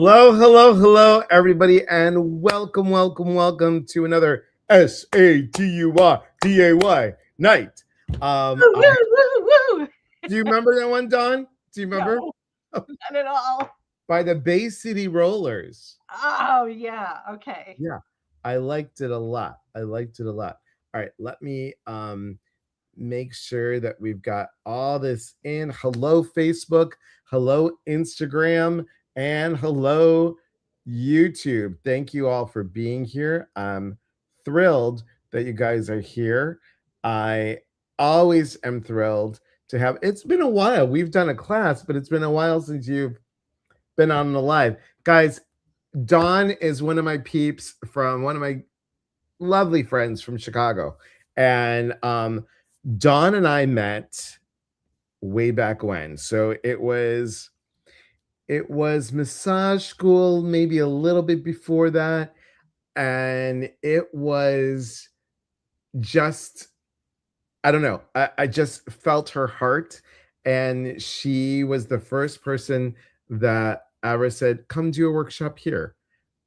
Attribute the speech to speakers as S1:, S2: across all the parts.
S1: Hello, everybody, and welcome to another SATUYDAY night.
S2: Woo,
S1: I,
S2: woo, woo, woo.
S1: do you remember that one, Don? Do you remember?
S2: No, not at all.
S1: By the Bay City Rollers.
S2: Oh, yeah. Okay.
S1: Yeah, I liked it a lot. All right, let me make sure that we've got all this in. Hello, Facebook. Hello, Instagram. And hello, YouTube. Thank you all for being here. I'm thrilled that you guys are here. I always am thrilled to have. It's been a while. We've done a class, but it's been a while since you've been on the live. Guys, Dawn is one of my peeps from one of my lovely friends from Chicago. And Dawn and I met way back when. So it was massage school, maybe a little bit before that. And it was just, I don't know. I just felt her heart. And she was the first person that ever said, come do a workshop here.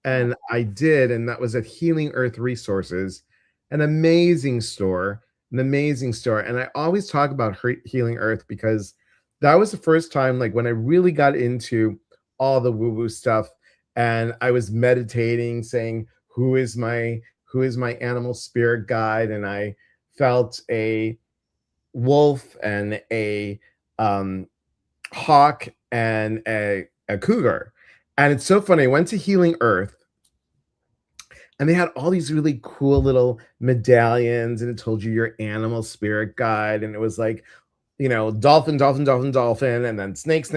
S1: And I did. And that was at Healing Earth Resources, an amazing store. And I always talk about Healing Earth because that was the first time, like when I really got into all the woo-woo stuff, and I was meditating, saying, who is my animal spirit guide? And I felt a wolf and a hawk and a cougar. And it's so funny. I went to Healing Earth and they had all these really cool little medallions, and it told you your animal spirit guide. And it was like, dolphin, and then snake,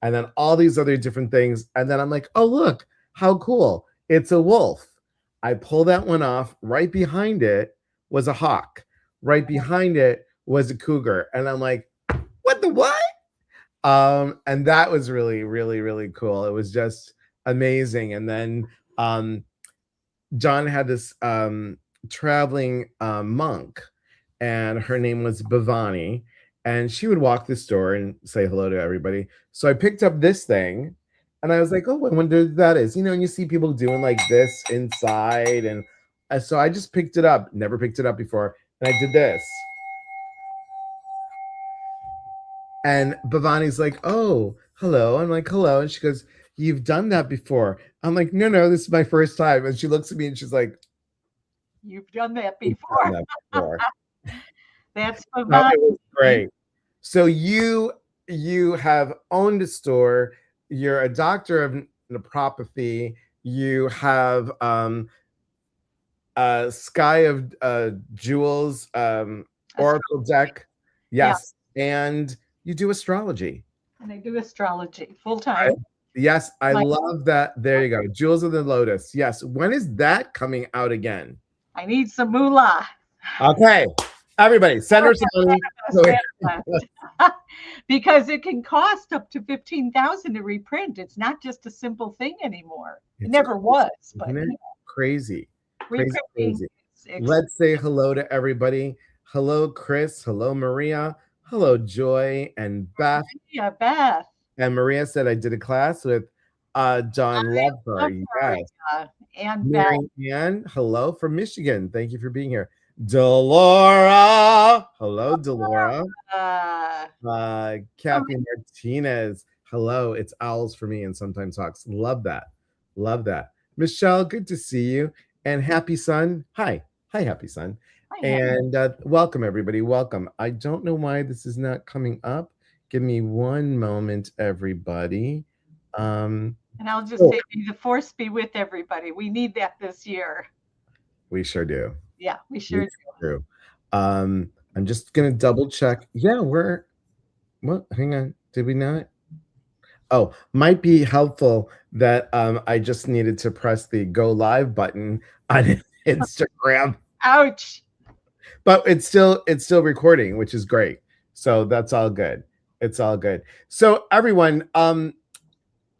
S1: and then all these other different things. And then I'm like, oh, look, how cool. It's a wolf. I pull that one off. Right behind it was a hawk. Right behind it was a cougar. And I'm like, what the what? And that was really, really, really cool. It was just amazing. And then John had this traveling monk, and her name was Bhavani, and she would walk the store and say hello to everybody. So I picked up this thing, and I was like, oh, I wonder what that is. And you see people doing like this inside, and so I just picked it up. Never picked it up before, and I did this. And Bhavani's like, oh, hello. I'm like, hello. And she goes, you've done that before. I'm like, no, this is my first time. And she looks at me and she's like,
S2: You've done that
S1: you've
S2: before.
S1: done that before.
S2: That's
S1: So
S2: Bhavani.
S1: it was great. So you have owned a store. You're a doctor of naturopathy. You have Sky of Jewels Oracle deck. Yes. And you do astrology.
S2: And I do astrology full time.
S1: Yes, I love that. There you go. Jewels of the Lotus. Yes. When is that coming out again?
S2: I need some moolah.
S1: Okay. Everybody, send her some money.
S2: Because it can cost up to $15,000 to reprint. It's not just a simple thing anymore. It never was, but
S1: crazy.
S2: Crazy.
S1: Let's say hello to everybody. Hello, Chris. Hello, Maria. Hello, Joy and Beth.
S2: Yeah, Beth.
S1: And Maria said I did a class with John Lover. Yes.
S2: And
S1: Mary Ann, hello from Michigan. Thank you for being here. Delora. Hello, Delora. Kathy Martinez. Hello. It's owls for me and sometimes hawks. Love that. Michelle, good to see you. And Happy Sun. Hi, Happy Sun. And welcome, everybody. Welcome. I don't know why this is not coming up. Give me one moment, everybody.
S2: And I'll just say, the force be with everybody. We need that this year.
S1: We sure do.
S2: Yeah, we sure
S1: do. I'm just gonna double check. Yeah, hang on. Did we not? Oh, might be helpful that I just needed to press the go live button on Instagram.
S2: Ouch.
S1: But it's still recording, which is great. So that's all good. It's all good. So everyone,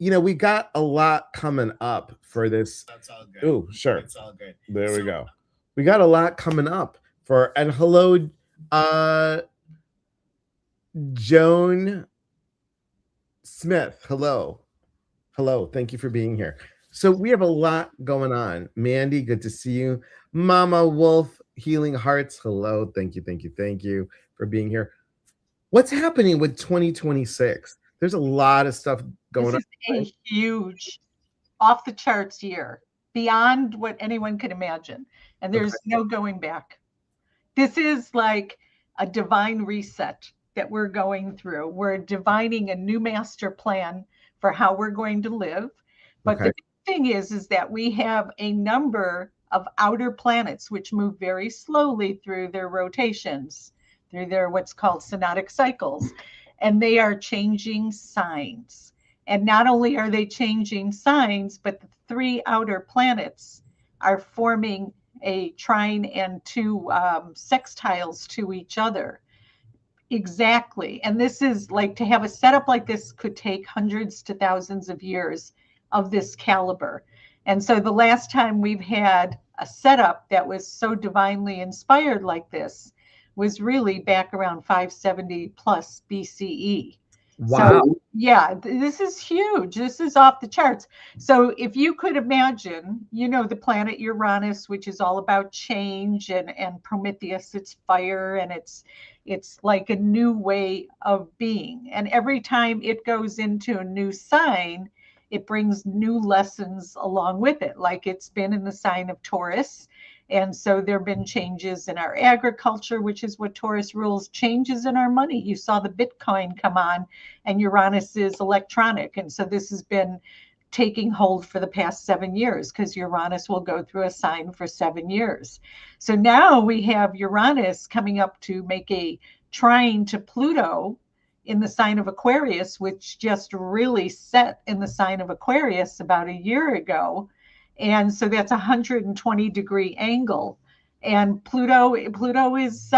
S1: we got a lot coming up for this. That's all good. Oh, sure. It's all good. There we go. We got a lot coming up and hello, Joan Smith. Hello. Hello. Thank you for being here. So we have a lot going on. Mandy, good to see you. Mama Wolf, Healing Hearts. Hello. Thank you. Thank you. Thank you for being here. What's happening with 2026? There's a lot of stuff
S2: This
S1: going on,
S2: is a
S1: right?
S2: huge, off the charts year, beyond what anyone could imagine. And
S1: Okay.
S2: there's no going back. This is like a divine reset that we're going through. We're divining a new master plan for how we're going to live. But
S1: Okay.
S2: the thing is that we have a number of outer planets which move very slowly through their rotations, through their what's called synodic cycles, and they are changing signs. And not only are they changing signs, but the three outer planets are forming a trine and two sextiles to each other. Exactly. And this is like, to have a setup like this could take hundreds to thousands of years of this caliber. And so the last time we've had a setup that was so divinely inspired like this was really back around 570 plus BCE.
S1: Wow.
S2: So, yeah, this is huge. This is off the charts. So, if you could imagine, the planet Uranus, which is all about change, and Prometheus, it's fire, and it's like a new way of being. And every time it goes into a new sign, it brings new lessons along with it. Like it's been in the sign of Taurus. And so there have been changes in our agriculture, which is what Taurus rules, changes in our money. You saw the Bitcoin come on, and Uranus is electronic. And so this has been taking hold for the past 7 years, because Uranus will go through a sign for 7 years. So now we have Uranus coming up to make a trine to Pluto in the sign of Aquarius, which just really set in the sign of Aquarius about a year ago. And so that's a 120-degree angle. And Pluto is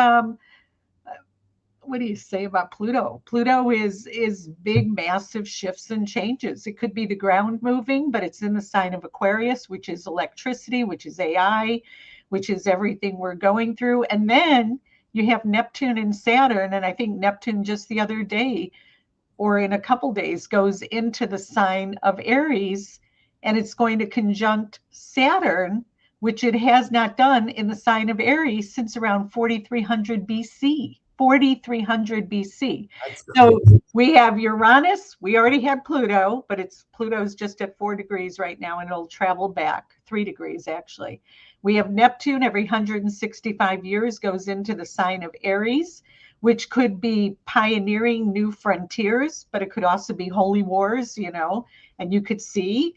S2: what do you say about Pluto? Pluto is big, massive shifts and changes. It could be the ground moving, but it's in the sign of Aquarius, which is electricity, which is AI, which is everything we're going through. And then you have Neptune and Saturn, and I think Neptune just the other day, or in a couple days, goes into the sign of Aries, and it's going to conjunct Saturn, which it has not done in the sign of Aries since around 4300 BC. 4300 BC.
S1: That's
S2: So
S1: crazy.
S2: we have Uranus. We already had Pluto, but Pluto's just at 4 degrees right now, and it'll travel back 3 degrees actually. We have Neptune every 165 years goes into the sign of Aries, which could be pioneering new frontiers, but it could also be holy wars, and you could see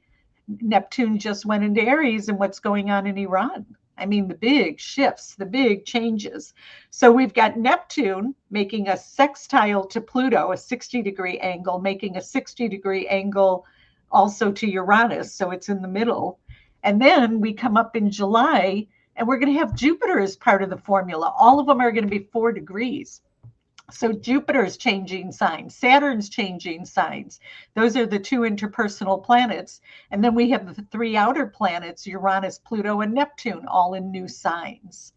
S2: Neptune just went into Aries, and what's going on in Iran. I mean, the big shifts, the big changes. So we've got Neptune making a sextile to Pluto, a 60-degree angle, making a 60-degree angle also to Uranus. So it's in the middle. And then we come up in July, and we're going to have Jupiter as part of the formula. All of them are going to be 4 degrees. So Jupiter's changing signs, Saturn's changing signs. Those are the two interpersonal planets. And then we have the three outer planets, Uranus, Pluto, and Neptune, all in new signs.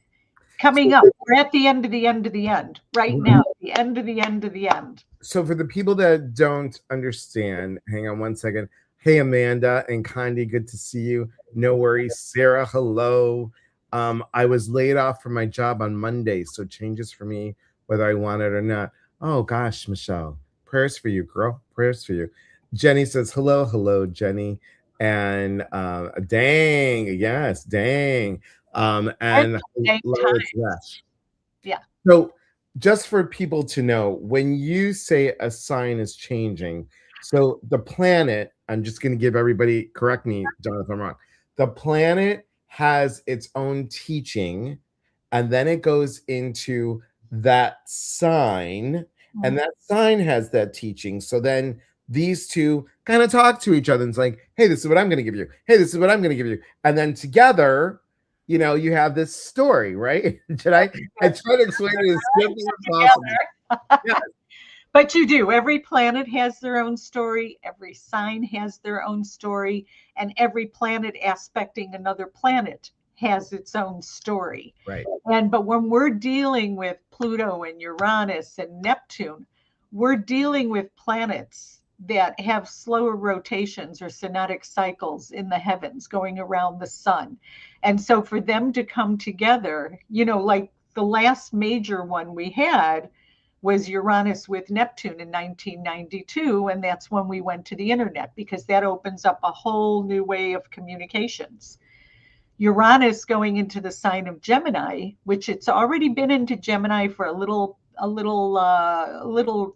S2: Coming up, we're at the end of the end of the end right now, the end of the end of the end.
S1: So for the people that don't understand, hang on one second. Hey, Amanda and Condi, good to see you. No worries. Sarah, hello. I was laid off from my job on Monday, so changes for me whether I want it or not. Oh gosh, Michelle, prayers for you, girl. Prayers for you. Jenny says hello, hello, Jenny, and dang, yes, dang, and hello, it's Lesh.
S2: Yeah.
S1: So just for people to know, when you say a sign is changing, so the planet, I'm just going to give everybody, correct me, John, if I'm wrong. The planet has its own teaching, and then it goes into that sign, and that sign has that teaching. So then these two kind of talk to each other, and it's like, hey, this is what I'm going to give you. Hey, this is what I'm going to give you. And then together, you have this story, right? I try to explain it as simply as possible. Yeah.
S2: But you do. Every planet has their own story. Every sign has their own story. And every planet aspecting another planet has its own story.
S1: Right.
S2: But when we're dealing with Pluto and Uranus and Neptune, we're dealing with planets that have slower rotations or synodic cycles in the heavens going around the sun. And so for them to come together, like the last major one we had was Uranus with Neptune in 1992. And that's when we went to the internet, because that opens up a whole new way of communications. Uranus going into the sign of Gemini, which it's already been into Gemini for a little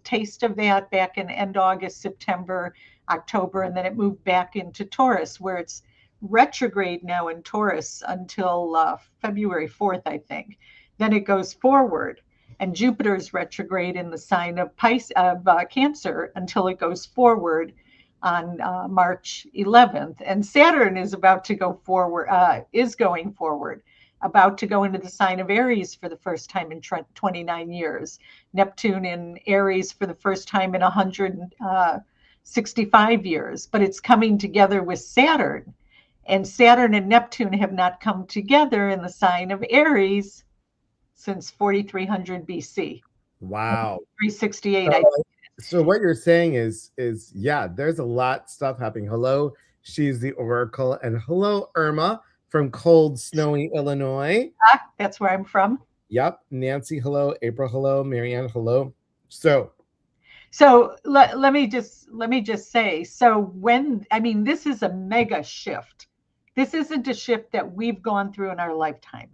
S2: taste of that back in end August, September, October, and then it moved back into Taurus, where it's retrograde now in Taurus until February 4th, I think. Then it goes forward, and Jupiter is retrograde in the sign of Cancer until it goes forward on March 11th, and Saturn is about to go forward, is going forward, about to go into the sign of Aries for the first time in 29 years. Neptune in Aries for the first time in 165 years, but it's coming together with Saturn. And Saturn and Neptune have not come together in the sign of Aries since 4300 BC.
S1: Wow.
S2: 368,
S1: So what you're saying is yeah, there's a lot stuff happening. Hello, she's the Oracle, and hello, Irma from cold, snowy Illinois.
S2: That's where I'm from.
S1: Yep, Nancy, hello, April, hello, Marianne, hello. So
S2: let me just say, so this is a mega shift. This isn't a shift that we've gone through in our lifetime.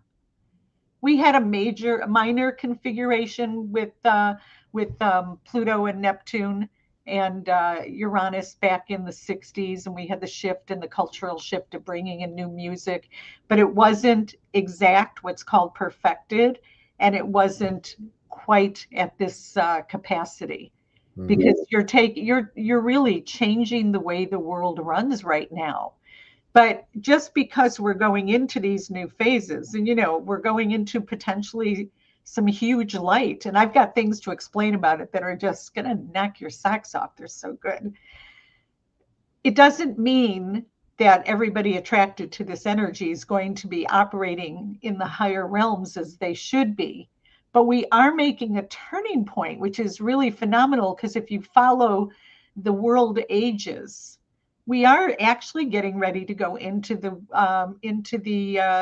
S2: We had a minor configuration with Pluto and Neptune and Uranus back in the 60s, and we had the shift and the cultural shift of bringing in new music, but it wasn't exact, what's called perfected, and it wasn't quite at this capacity, because you're really changing the way the world runs right now. But just because we're going into these new phases, and we're going into potentially some huge light, and I've got things to explain about it that are just going to knock your socks off. They're so good. It doesn't mean that everybody attracted to this energy is going to be operating in the higher realms as they should be. But we are making a turning point, which is really phenomenal, because if you follow the world ages, we are actually getting ready to go into the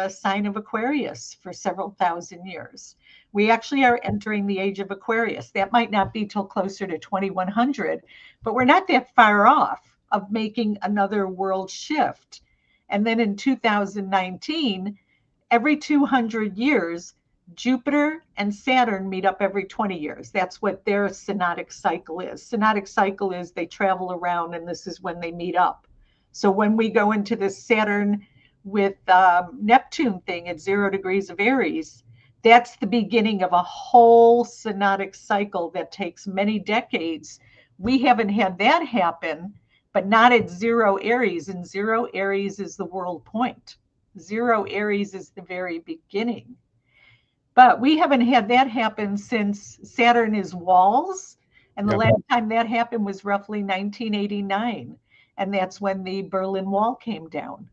S2: sign of Aquarius for several thousand years. We actually are entering the age of Aquarius. That might not be till closer to 2100, but we're not that far off of making another world shift. And then in 2019, every 200 years, Jupiter and Saturn meet up every 20 years. That's what their synodic cycle is. Synodic cycle is they travel around, and this is when they meet up. So when we go into this Saturn with Neptune thing at 0 degrees of Aries, that's the beginning of a whole synodic cycle that takes many decades. We haven't had that happen, but not at 0 Aries. And 0 Aries is the world point. 0 Aries is the very beginning. But we haven't had that happen since Saturn is walls. And the last time that happened was roughly 1989. And that's when the Berlin Wall came down.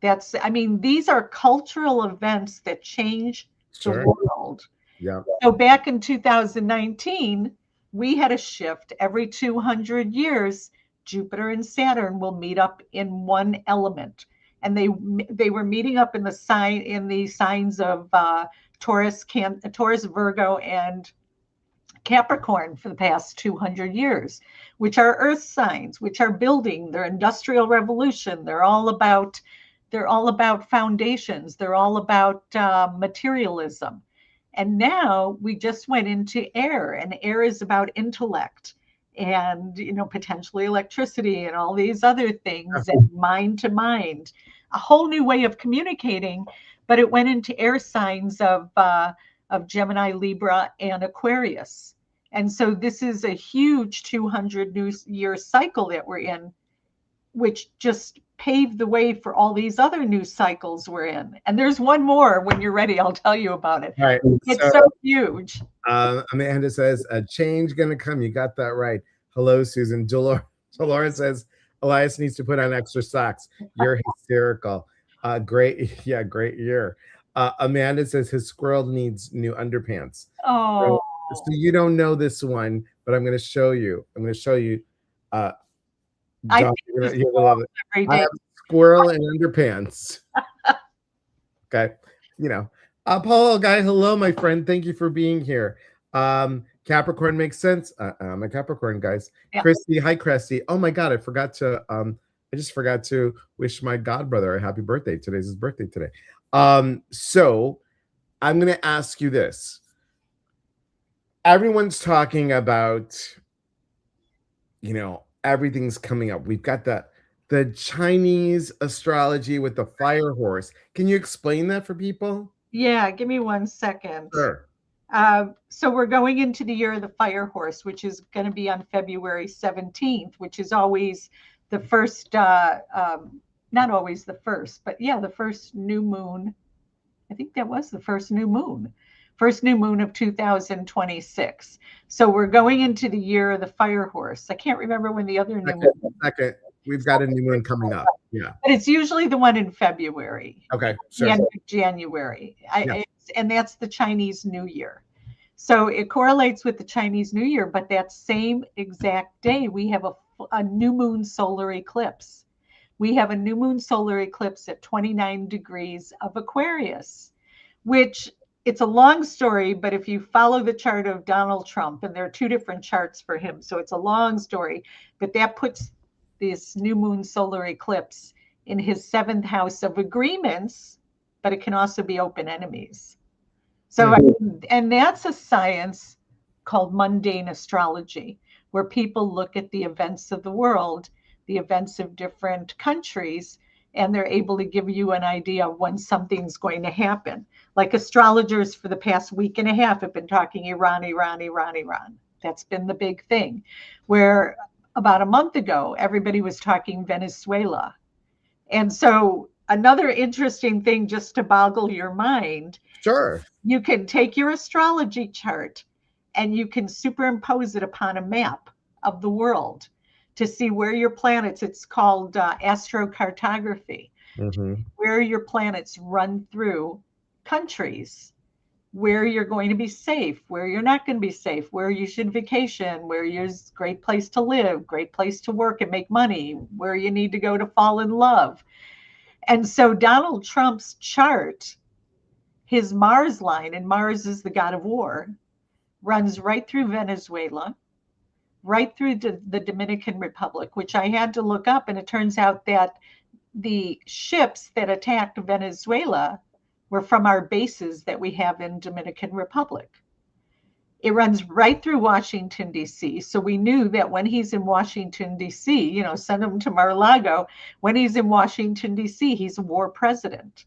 S2: These are cultural events that change the world.
S1: Yeah.
S2: So back in 2019, we had a shift. Every 200 years, Jupiter and Saturn will meet up in one element. And they were meeting up in the signs of Taurus, Virgo, and Capricorn for the past 200 years, which are earth signs, which are building their industrial revolution. They're all about foundations. They're all about materialism. And now we just went into air, and air is about intellect and potentially electricity and all these other things, and mind to mind, a whole new way of communicating. But it went into air signs of Gemini, Libra, and Aquarius. And so this is a huge 200-year cycle that we're in, which just paved the way for all these other new cycles we're in. And there's one more. When you're ready, I'll tell you about it.
S1: Right.
S2: It's so huge.
S1: Amanda says, a change gonna come. You got that right. Hello, Susan. Dolores says, Elias needs to put on extra socks. You're hysterical. Great year. Amanda says his squirrel needs new underpants.
S2: Oh.
S1: So you don't know this one, but I'm going to show you. Uh,
S2: I
S1: John,
S2: think
S1: you're
S2: the
S1: gonna love it.
S2: every
S1: I
S2: day.
S1: have squirrel in underpants. Okay, you know, Paul guy, hello, my friend. Thank you for being here. Capricorn makes sense. I'm a Capricorn, guys.
S2: Yeah.
S1: Christy, hi, Christy. Oh my God, I just forgot to wish my god brother a happy birthday. Today's his birthday today. So I'm gonna ask you this. Everyone's talking about, everything's coming up. We've got the Chinese astrology with the fire horse. Can you explain that for people?
S2: Yeah, give me 1 second.
S1: Sure.
S2: So we're going into the year of the fire horse, which is going to be on February 17th, which is always the first, not always the first, but yeah, the first new moon. I think that was the first new moon of 2026. So we're going into the year of the fire horse. I can't remember when the other new
S1: Second,
S2: moon,
S1: second. We've got a new moon coming up. Yeah.
S2: but it's usually the one in February,
S1: Okay.
S2: the
S1: Sure.
S2: end of January.
S1: Yeah.
S2: And that's the Chinese New Year. So it correlates with the Chinese New Year, but that same exact day, we have a new moon solar eclipse. We have a new moon solar eclipse at 29 degrees of Aquarius, which it's a long story, but if you follow the chart of Donald Trump, and there are two different charts for him, so it's a long story, but that puts this new moon solar eclipse in his seventh house of agreements, but it can also be open enemies. So, and that's a science called mundane astrology, where people look at the events of the world, the events of different countries, and they're able to give you an idea of when something's going to happen. Like astrologers for the past week and a half have been talking Iran, Iran, Iran, Iran. That's been the big thing. Where about a month ago, everybody was talking Venezuela. And so, another interesting thing just to boggle your mind,
S1: Sure.
S2: you can take your astrology chart and you can superimpose it upon a map of the world to see where your planets, it's called astrocartography,
S1: Mm-hmm.
S2: where your planets run through countries, where you're going to be safe, where you're not going to be safe, where you should vacation, where there's a great place to live, great place to work and make money, where you need to go to fall in love. And so Donald Trump's chart, his Mars line, and Mars is the god of war, runs right through Venezuela, right through the Dominican Republic, which I had to look up. And it turns out that the ships that attacked Venezuela were from our bases that we have in Dominican Republic. It runs right through Washington, D.C. So we knew that when he's in Washington, D.C., send him to Mar-a-Lago. When he's in Washington, D.C., he's a war president.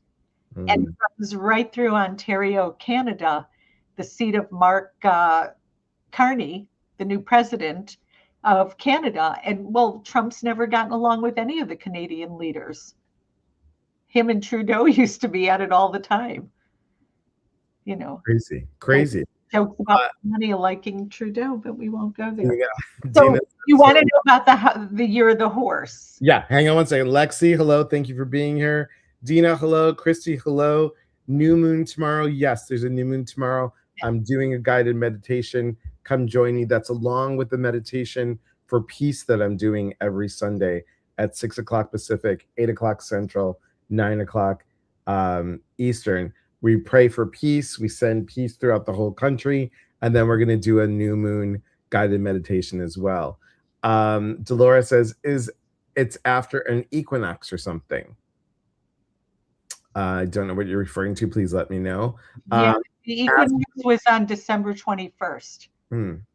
S1: Mm-hmm.
S2: And it runs right through Ontario, Canada, the seat of Mark Carney, the new president of Canada. And well, Trump's never gotten along with any of the Canadian leaders. Him and Trudeau used to be at it all the time.
S1: Crazy.
S2: Jokes about money liking Trudeau, but we won't go there.
S1: Yeah.
S2: So
S1: Dina,
S2: you want to know about the year of the horse?
S1: Yeah. Hang on one second. Lexi, hello. Thank you for being here. Dina, hello. Christy, hello. New moon tomorrow. Yes, there's a new moon tomorrow. Yeah. I'm doing a guided meditation. Come join me. That's along with the meditation for peace that I'm doing every Sunday at 6 o'clock Pacific, 8 o'clock Central, 9 o'clock Eastern. We pray for peace. We send peace throughout the whole country. And then we're going to do a new moon guided meditation as well. Dolores says, it's after an equinox or something. I don't know what you're referring to. Please let me know.
S2: Yeah, the equinox was on December 21st.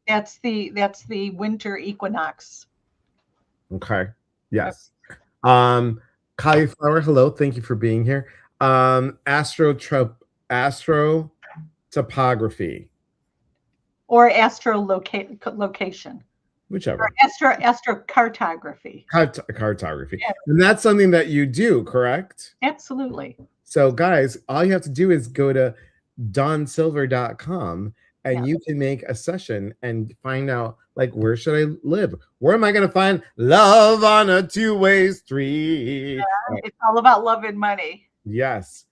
S2: That's the winter equinox.
S1: Okay. Yes. Cauliflower, hello. Thank you for being here. Astro topography.
S2: Or astrolocation.
S1: Whichever.
S2: Or astrocartography.
S1: Cartography. Yeah. And that's something that you do, correct?
S2: Absolutely.
S1: So guys, all you have to do is go to donsilver.com and you can make a session and find out, like, where should I live? Where am I going to find love on a two-way street?
S2: Yeah, it's all about love and money.
S1: Yes.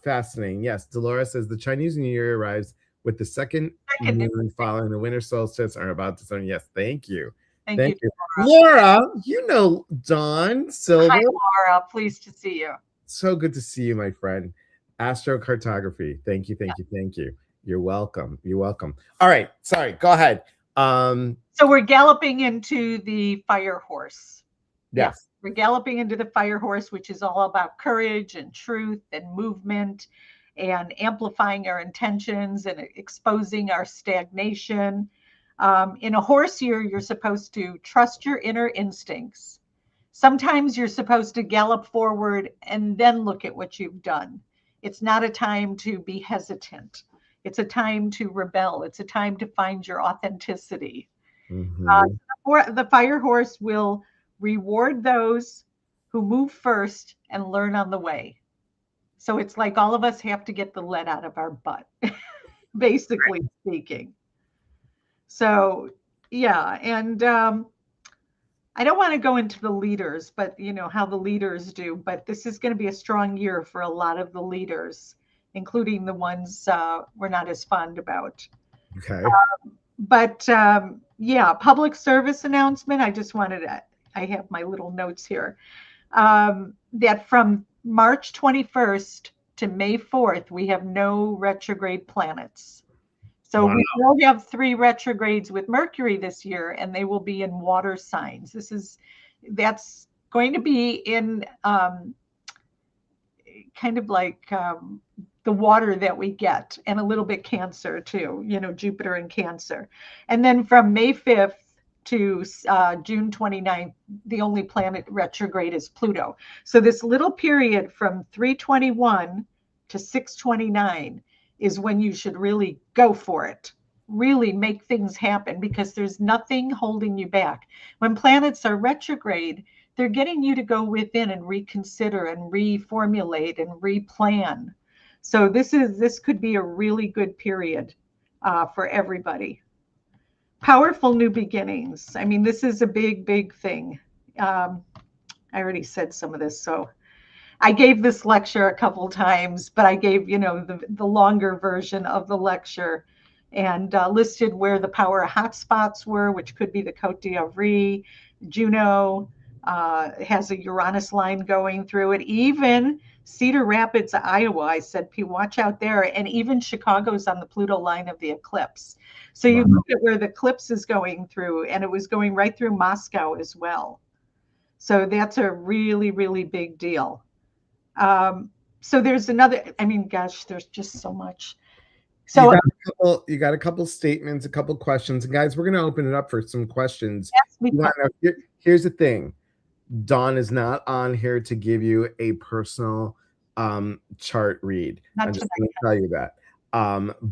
S1: Fascinating. Yes. Dolores says the Chinese New Year arrives with the second moon following the winter solstice are about to start. Yes. Thank you.
S2: Thank
S1: Thank
S2: you,
S1: you.
S2: Laura.
S1: Laura, you know Dawn
S2: Hi,
S1: Silver.
S2: Laura. Pleased to see you.
S1: So good to see you, my friend. Astrocartography. Thank you, thank you, thank you. You're welcome. You're welcome. All right, sorry, go ahead.
S2: So we're galloping into the fire horse. Yeah,
S1: Yes.
S2: we're galloping into the fire horse, which is all about courage and truth and movement and amplifying our intentions and exposing our stagnation. In a horse year, you're supposed to trust your inner instincts. Sometimes you're supposed to gallop forward and then look at what you've done. It's not a time to be hesitant. It's a time to rebel. It's a time to find your authenticity.
S1: Mhm.
S2: The fire horse will reward those who move first and learn on the way. So it's like all of us have to get the lead out of our butt, basically speaking. So, yeah. And I don't want to go into the leaders, but how the leaders do. But this is going to be a strong year for a lot of the leaders, including the ones we're not as fond about.
S1: Okay.
S2: But yeah, public service announcement. I just wanted to, I have my little notes here. That from March 21st to May 4th, we have no retrograde planets. So
S1: Wow.
S2: we will have 3 retrogrades with Mercury this year, and they will be in water signs. That's going to be in kind of like the water that we get, and a little bit Cancer too, Jupiter and Cancer. And then from May 5th to June 29th, the only planet retrograde is Pluto. So this little period from 321 to 629 is when you should really go for it. Really make things happen because there's nothing holding you back. When planets are retrograde, they're getting you to go within and reconsider and reformulate and replan. So this could be a really good period for everybody. Powerful new beginnings. I mean, this is a big thing. I already said some of this, so I gave this lecture a couple times, but I gave the longer version of the lecture and listed where the power hotspots were, which could be the Côte d'Ivoire, Juno, has a Uranus line going through it. Even Cedar Rapids, Iowa, I said, watch out there. And even Chicago's on the Pluto line of the eclipse. So you
S1: Wow.
S2: look at where the eclipse is going through, and it was going right through Moscow as well. So that's a really big deal. So there's another, I mean, gosh, there's just so much. So
S1: You got a couple statements, a couple questions. And guys, we're gonna open it up for some questions.
S2: ask me
S1: Here's the thing. Dawn is not on here to give you a personal chart read. I'm
S2: not
S1: just
S2: tonight.
S1: going to tell you that.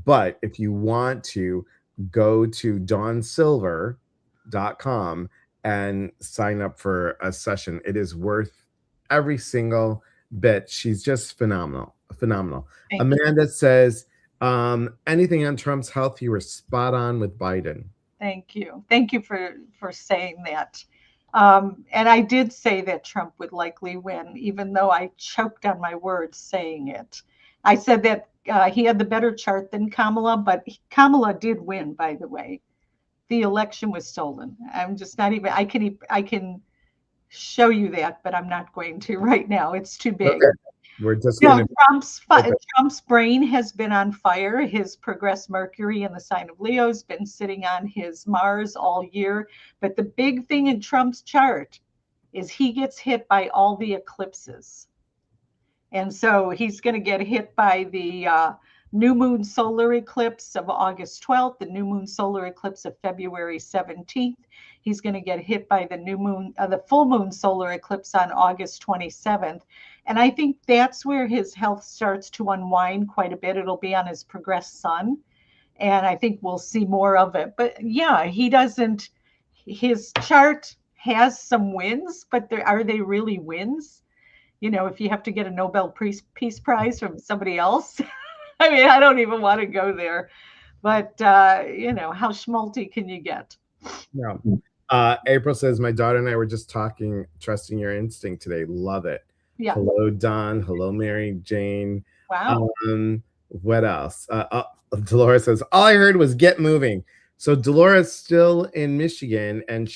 S1: But if you want to, go to dawnsilver.com and sign up for a session. It is worth every single bit. She's just phenomenal. Phenomenal.
S2: Thank
S1: Amanda says, anything on Trump's health, you were spot on with Biden.
S2: Thank you. Thank you for saying that. And I did say that Trump would likely win, even though I choked on my words saying it. I said that he had the better chart than Kamala, but Kamala did win, by the way. The election was stolen. I'm just not even, I can show you that, but I'm not going to right now. It's too big.
S1: Okay. We're just
S2: You
S1: going
S2: know,
S1: to.
S2: Trump's brain has been on fire. His progressed Mercury in the sign of Leo has been sitting on his Mars all year. But the big thing in Trump's chart is he gets hit by all the eclipses. And so he's going to get hit by the new moon solar eclipse of August 12th, the new moon solar eclipse of February 17th. He's going to get hit by the full moon solar eclipse on August 27th. And I think that's where his health starts to unwind quite a bit. It'll be on his progressed sun. And I think we'll see more of it. But yeah, his chart has some wins, but are they really wins? If you have to get a Nobel Peace Prize from somebody else, I mean, I don't even want to go there. But, how schmaltzy can you get?
S1: No. April says, my daughter and I were just talking, trusting your instinct today. Love it.
S2: Yeah.
S1: Hello, Don. Hello, Mary Jane.
S2: Wow.
S1: What else? Dolores says, all I heard was get moving. So Dolores still in Michigan, and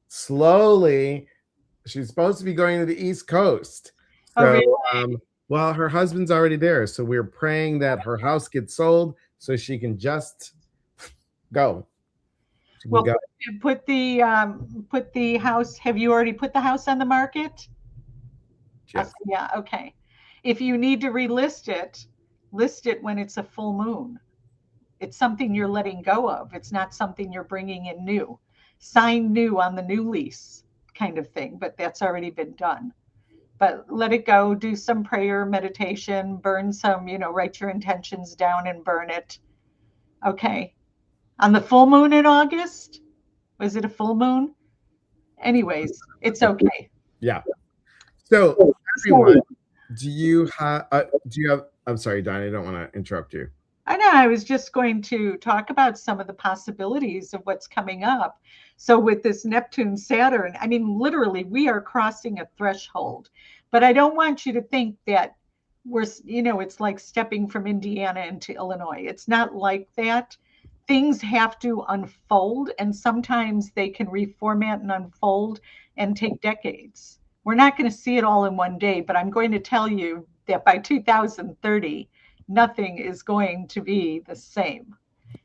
S1: slowly she's supposed to be going to the East Coast.
S2: Oh,
S1: So
S2: really?
S1: well, her husband's already there. So we're praying that her house gets sold so she can just go. She can
S2: Well,
S1: go.
S2: put the house. Have you already put the house on the market?
S1: Yes.
S2: Yeah, okay. If you need to relist it, list it when it's a full moon. It's something you're letting go of. It's not something you're bringing in new. Sign new on the new lease kind of thing, but that's already been done. But let it go, do some prayer, meditation, burn some, write your intentions down and burn it. Okay. On the full moon in August, was it a full moon? Anyways, it's okay.
S1: Yeah. So everyone, do you have, I'm sorry, Donnie, I don't want to interrupt you.
S2: I know. I was just going to talk about some of the possibilities of what's coming up. So, with this Neptune Saturn, I mean, literally, we are crossing a threshold. But I don't want you to think that it's like stepping from Indiana into Illinois. It's not like that. Things have to unfold, and sometimes they can reformat and unfold and take decades. We're not going to see it all in one day, but I'm going to tell you that by 2030, nothing is going to be the same.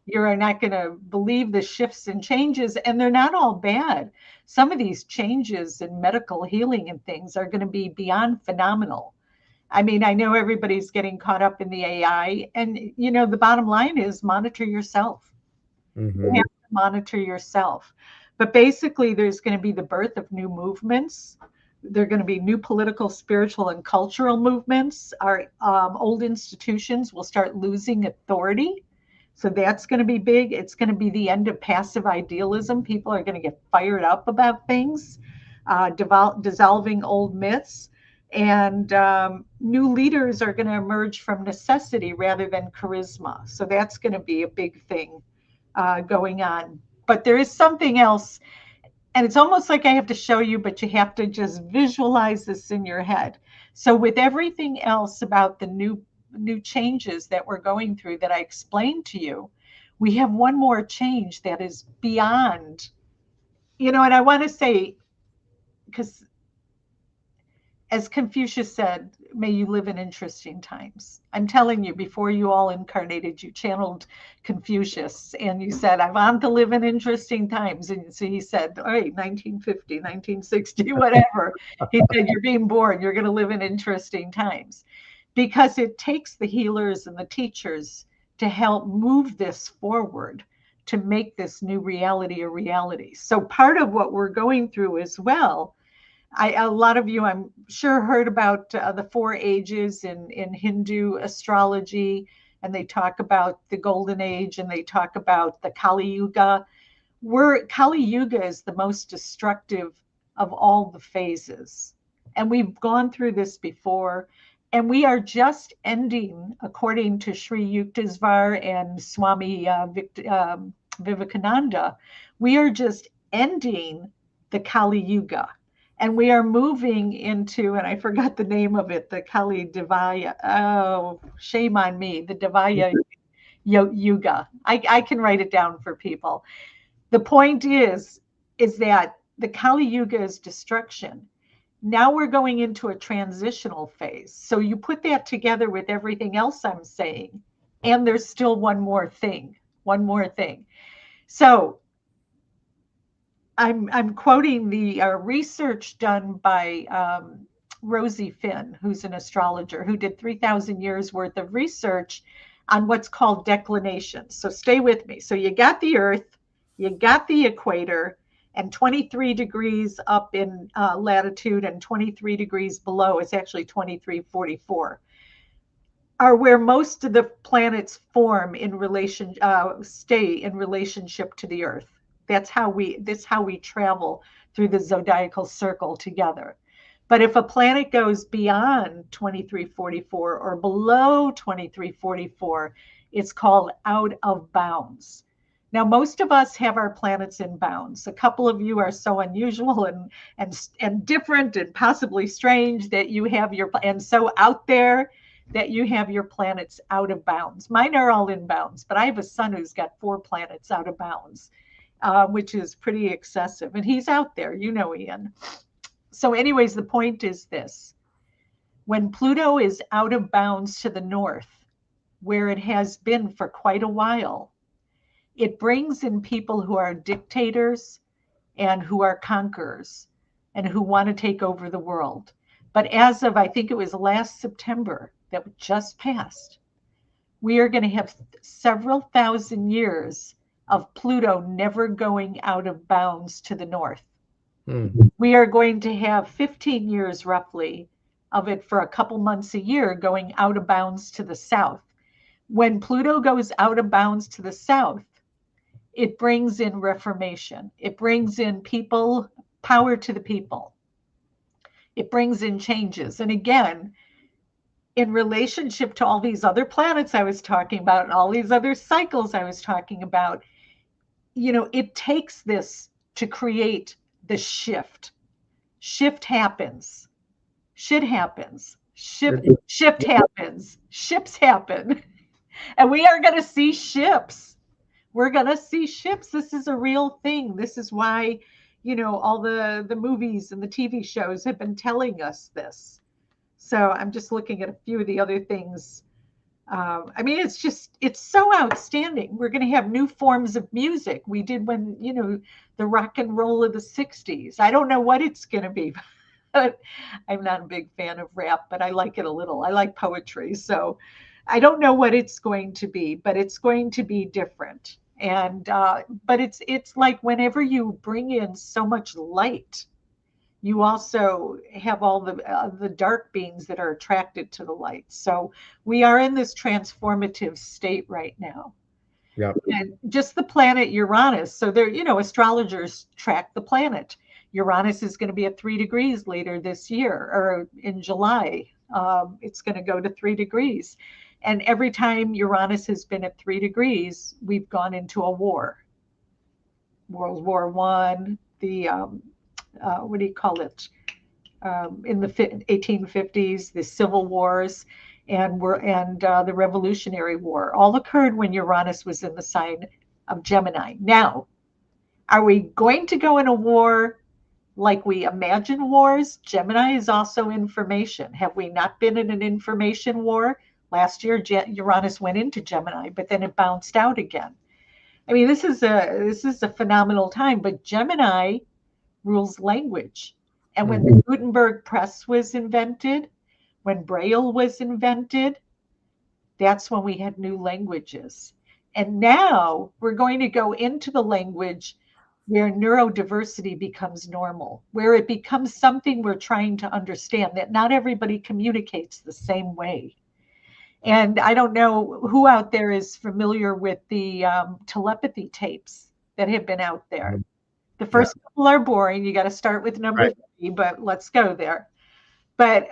S2: You're not going to believe the shifts and changes, and they're not all bad. Some of these changes in medical healing and things are going to be beyond phenomenal. I mean, I know everybody's getting caught up in the AI, and the bottom line is monitor yourself. You
S1: Mm-hmm.
S2: have to monitor yourself. But basically, there's going to be the birth of new movements. There are going to be new political, spiritual, and cultural movements. Our old institutions will start losing authority. So that's going to be big. It's going to be the end of passive idealism. People are going to get fired up about things, dissolving old myths. And new leaders are going to emerge from necessity rather than charisma. So that's going to be a big thing going on. But there is something else, and it's almost like I have to show you, but you have to just visualize this in your head. So with everything else about the new changes that we're going through that I explained to you, we have one more change that is beyond, and I want to say, because as Confucius said, may you live in interesting times. I'm telling you, before you all incarnated, you channeled Confucius and you said, I want to live in interesting times. And so he said, all right, 1950, 1960, whatever. He said, you're being born, you're going to live in interesting times. Because it takes the healers and the teachers to help move this forward, to make this new reality a reality. So part of what we're going through as well, a lot of you, I'm sure, heard about the four ages in Hindu astrology, and they talk about the golden age and they talk about the Kali Yuga. Kali Yuga is the most destructive of all the phases. And we've gone through this before, and we are just ending, according to Sri Yuktesvar and Swami Vivekananda, we are just ending the Kali Yuga. And we are moving into, and I forgot the name of it, the Kali Divaya. Oh, shame on me, the Divaya Yuga. I can write it down for people. The point is that the Kali Yuga is destruction. Now we're going into a transitional phase. So you put that together with everything else I'm saying, and there's still one more thing. One more thing. So I'm quoting the research done by Rosie Finn, who's an astrologer who did 3,000 years worth of research on what's called declinations. So stay with me. So you got the Earth, you got the equator, and 23 degrees up in latitude and 23 degrees below, it's actually 2344, are where most of the planets form in relation, stay in relationship to the Earth. That's how we travel through the zodiacal circle together. But if a planet goes beyond 2344 or below 2344, it's called out of bounds. Now, most of us have our planets in bounds. A couple of you are so unusual and different and possibly strange that you have and so out there that you have your planets out of bounds. Mine are all in bounds, but I have a son who's got 4 planets out of bounds, which is pretty excessive. And he's out there, you know, Ian. So, anyways, the point is this: when Pluto is out of bounds to the north, where it has been for quite a while, it brings in people who are dictators and who are conquerors and who want to take over the world. But as of, I think it was last September that just passed, we are going to have several thousand years of Pluto never going out of bounds to the north. We are going to have 15 years roughly of it for a couple months a year going out of bounds to the south. When Pluto goes out of bounds to the south, it brings in reformation. It brings in people, power to the people. It brings in changes. And again, in relationship to all these other planets I was talking about and all these other cycles I was talking about, you know, it takes this to create the shift. Shift happens. Shit happens. Shift happens. Ships happen. And we are going to see ships. We're going to see ships. This is a real thing. This is why, you know, all the movies and the TV shows have been telling us this. So I'm just looking at a few of the other things. I mean, it's so outstanding. We're going to have new forms of music. We did when, you know, the rock and roll of the 60s. I don't know what it's going to be, but I'm not a big fan of rap, but I like it a little. I like poetry. So I don't know what it's going to be, but it's going to be different. And but it's like whenever you bring in so much light, you also have all the dark beings that are attracted to the light. So we are in this transformative state right now.
S1: Yep.
S2: And just the planet Uranus. So there, you know, astrologers track the planet. Uranus is going to be at 3 degrees later this year, or in July. It's going to go to 3 degrees. And every time Uranus has been at 3 degrees, we've gone into a war. World War One, the what do you call it? In the 1850s, the Civil Wars, and the Revolutionary War all occurred when Uranus was in the sign of Gemini. Now, are we going to go in a war like we imagine wars? Gemini is also information. Have we not been in an information war? Last year, Uranus went into Gemini, but then it bounced out again. I mean, this is a phenomenal time. But Gemini rules language, and when the Gutenberg press was invented, when Braille was invented, that's when we had new languages. And now we're going to go into the language where neurodiversity becomes normal, where it becomes something we're trying to understand, that not everybody communicates the same way. And I don't know who out there is familiar with the telepathy tapes that have been out there. The first couple are boring. You got to start with number 3, but let's go there. But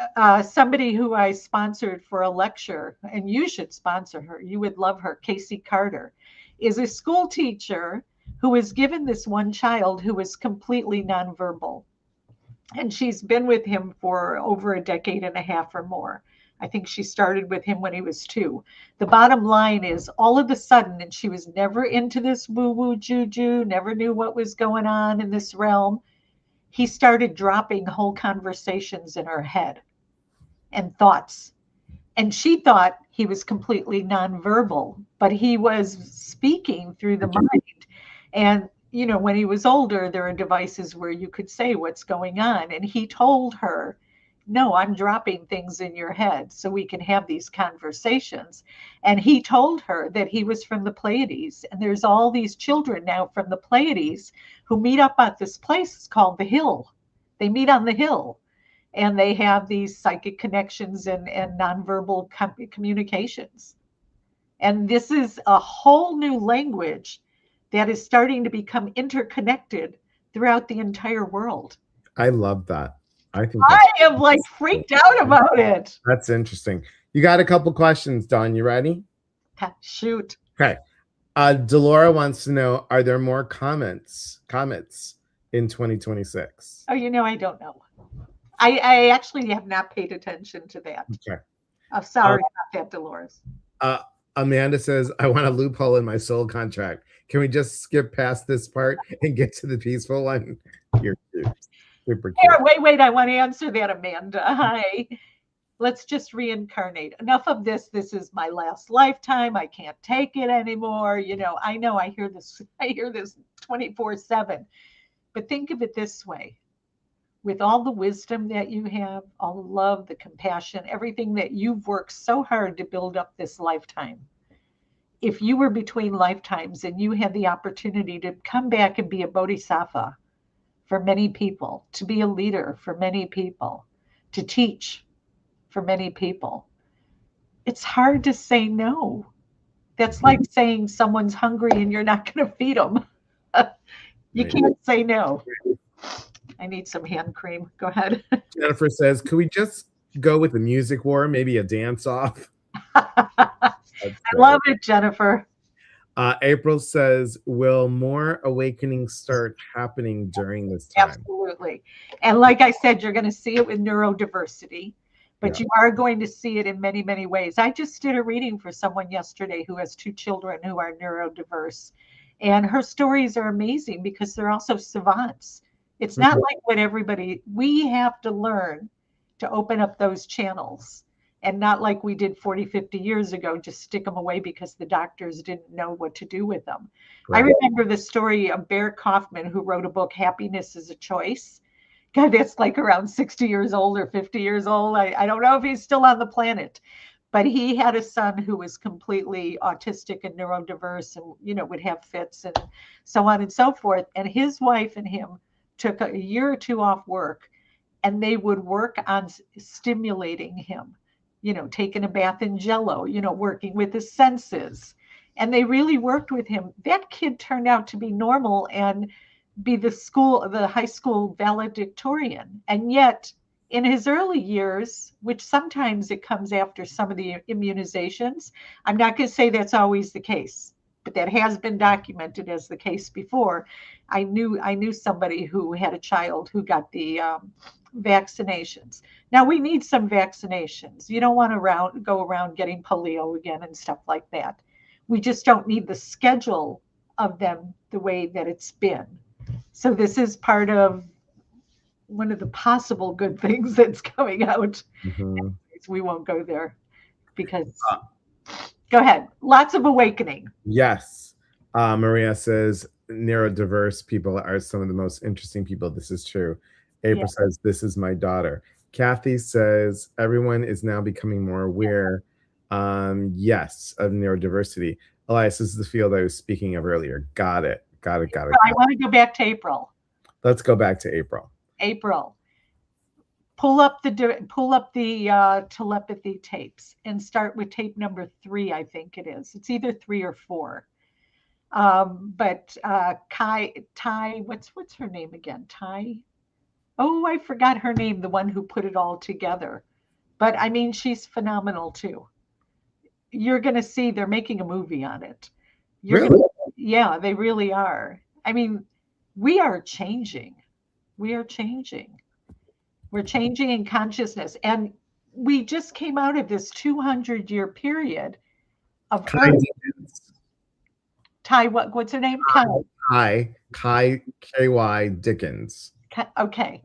S2: somebody who I sponsored for a lecture, and you should sponsor her, you would love her, Casey Carter, is a school teacher who was given this one child who was completely nonverbal. And she's been with him for over a decade and a half or more. I think she started with him when he was 2. The bottom line is, all of a sudden, and she was never into this woo-woo juju, never knew what was going on in this realm, he started dropping whole conversations in her head and thoughts. And she thought he was completely nonverbal, but he was speaking through the mind. And, you know, when he was older, there are devices where you could say what's going on. And he told her, no, I'm dropping things in your head so we can have these conversations. And he told her that he was from the Pleiades. And there's all these children now from the Pleiades who meet up at this place called the Hill. They meet on the Hill, and they have these psychic connections and nonverbal communications. And this is a whole new language that is starting to become interconnected throughout the entire world.
S1: I love that. I
S2: am like freaked out about it.
S1: That's interesting. You got a couple questions, Dawn. You ready?
S2: Shoot.
S1: Okay. Delora wants to know, are there more comets in 2026?
S2: Oh, you know, I don't know. I actually have not paid attention to that.
S1: Okay.
S2: Oh,
S1: Uh,
S2: sorry about that, Dolores.
S1: uh, Amanda says, I want a loophole in my soul contract. Can we just skip past this part and get to the peaceful one? You're cute. Super
S2: Here,
S1: cute.
S2: wait. I want to answer that, Amanda. Hi. Let's just reincarnate. Enough of this. This is my last lifetime. I can't take it anymore. I know I hear this, I hear this 24/7. But think of it this way. With all the wisdom that you have, all the love, the compassion, everything that you've worked so hard to build up this lifetime, if you were between lifetimes and you had the opportunity to come back and be a bodhisattva for many people, to be a leader for many people, to teach for many people, it's hard to say no. That's like saying someone's hungry and you're not going to feed them. You
S1: Right.
S2: can't say no. I need some hand cream. Go ahead.
S1: Jennifer says, could we just go with the music war? Maybe a dance off?
S2: I
S1: That's
S2: love
S1: great.
S2: it, Jennifer.
S1: April says, will more awakenings start happening during this time?
S2: Absolutely. And like I said, you're going to see it with neurodiversity, but
S1: Yeah.
S2: you are going to see it in many, many ways. I just did a reading for someone yesterday who has two children who are neurodiverse. And her stories are amazing because they're also savants. It's not
S1: Mhm.
S2: like what everybody, we have to learn to open up those channels and not like we did 40, 50 years ago, just stick them away because the doctors didn't know what to do with them. I
S1: Right.
S2: remember the story of Bear Kaufman, who wrote a book, Happiness is a Choice. God, that's like around 60 years old or 50 years old. I don't know if he's still on the planet, but he had a son who was completely autistic and neurodiverse and, would have fits and so on and so forth. And his wife and him took a year or two off work and they would work on stimulating him, taking a bath in jello, working with his senses. And they really worked with him. That kid turned out to be normal and be the high school valedictorian. And yet, in his early years, which sometimes it comes after some of the immunizations, I'm not going to say that's always the case, but that has been documented as the case before. I knew somebody who had a child who got the vaccinations. Now we need some vaccinations. You don't want to go around getting polio again and stuff like that. We just don't need the schedule of them the way that it's been. So this is part of one of the possible good things that's coming out.
S1: Mhm.
S2: We won't go there because go ahead. Lots of awakening.
S1: Yes. Maria says neurodiverse people are some of the most interesting people. This is true.
S2: Yeah.
S1: April says, this is my daughter. Kathy says, everyone is now becoming more aware, yes, of neurodiversity. Elias, this is the field I was speaking of earlier. Got it. Got it. Got it.
S2: So I
S1: Got it.
S2: want to go back to April.
S1: Let's go back to April.
S2: April. Pull up the telepathy tapes and start with tape number 3. I think it is. It's either 3 or 4. But Ty, what's her name again? Ty. Oh, I forgot her name. The one who put it all together. But I mean, she's phenomenal too. You're going to see they're making a movie on it. You're going
S1: Really?
S2: to, yeah, they really are. I mean, we are changing. We are changing. We're changing in consciousness. And we just came out of this 200-year period of
S1: Kai
S2: her.
S1: Dickens.
S2: Ty, what's her name? Kai.
S1: Kai, K-Y Dickens.
S2: Okay.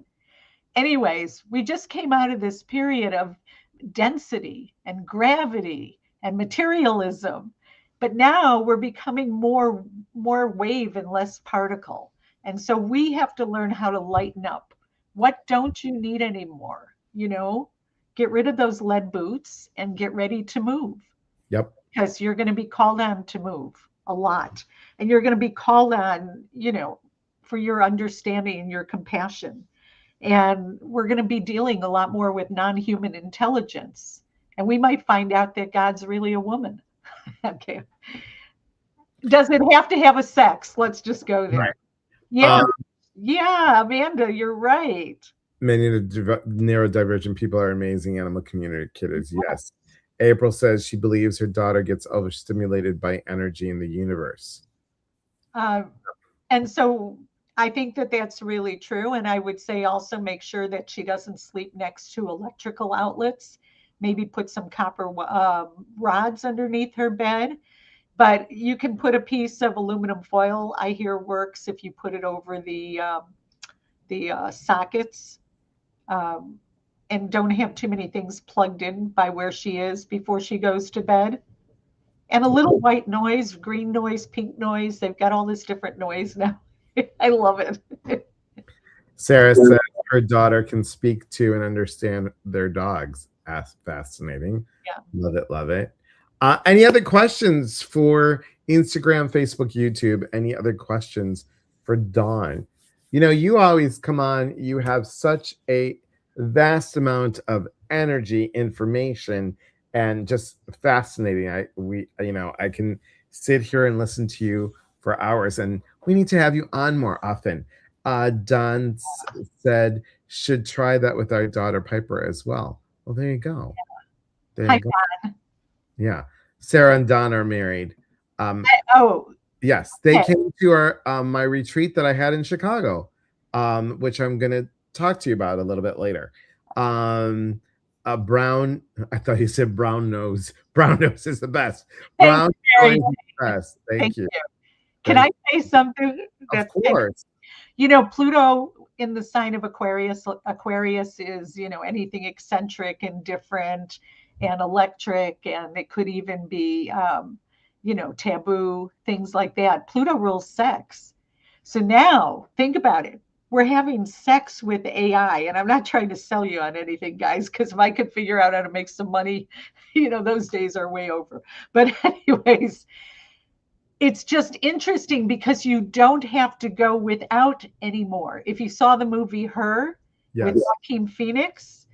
S2: Anyways, we just came out of this period of density and gravity and materialism, but now we're becoming more wave and less particle. And so we have to learn how to lighten up. What don't you need anymore? Get rid of those lead boots and get ready to move
S1: Yep.
S2: because you're going to be called on to move a lot. And you're going to be called on, for your understanding and your compassion. And we're going to be dealing a lot more with non-human intelligence. And we might find out that God's really a woman. Okay. Does it have to have a sex? Let's just go there.
S1: Right.
S2: Yeah. Yeah, Amanda, you're right.
S1: Many of the neurodivergent people are amazing animal communicators. Yes. April says she believes her daughter gets overstimulated by energy in the universe.
S2: And so I think that that's really true. And I would say also make sure that she doesn't sleep next to electrical outlets maybe put some copper rods underneath her bed. But you can put a piece of aluminum foil. I hear works if you put it over the sockets, um, and don't have too many things plugged in by where she is before she goes to bed. And a little white noise, green noise, pink noise. They've got all this different noise now. I love it.
S1: Sarah says her daughter can speak to and understand their dogs. That's fascinating.
S2: Yeah.
S1: Love it, love it. Any other questions for Instagram, Facebook, YouTube? Any other questions for Dawn? You know, you always come on, you have such a vast amount of energy, information, and just fascinating. I can sit here and listen to you for hours, and we need to have you on more often. Don said, should try that with our daughter Piper as well. Well, there you go. There
S2: Hi,
S1: you go.
S2: Don.
S1: Yeah. Sarah and Don are married.
S2: Oh,
S1: Yes, they
S2: okay.
S1: came to our my retreat that I had in Chicago, which I'm gonna talk to you about a little bit later. A brown, I thought you said brown nose. Brown nose is the best.
S2: Thank
S1: Brown
S2: you,
S1: nose
S2: Mary.
S1: is the best.
S2: Thank
S1: Thank you.
S2: you. Can
S1: Thank
S2: I say something
S1: Of
S2: that's
S1: course.
S2: Pluto in the sign of Aquarius. Aquarius is, anything eccentric and different and electric, and it could even be, taboo, things like that. Pluto rules sex. So now think about it. We're having sex with AI, and I'm not trying to sell you on anything, guys, because if I could figure out how to make some money, those days are way over. But, anyways, it's just interesting because you don't have to go without anymore. If you saw the movie Her with
S1: Yes.
S2: Joaquin Phoenix,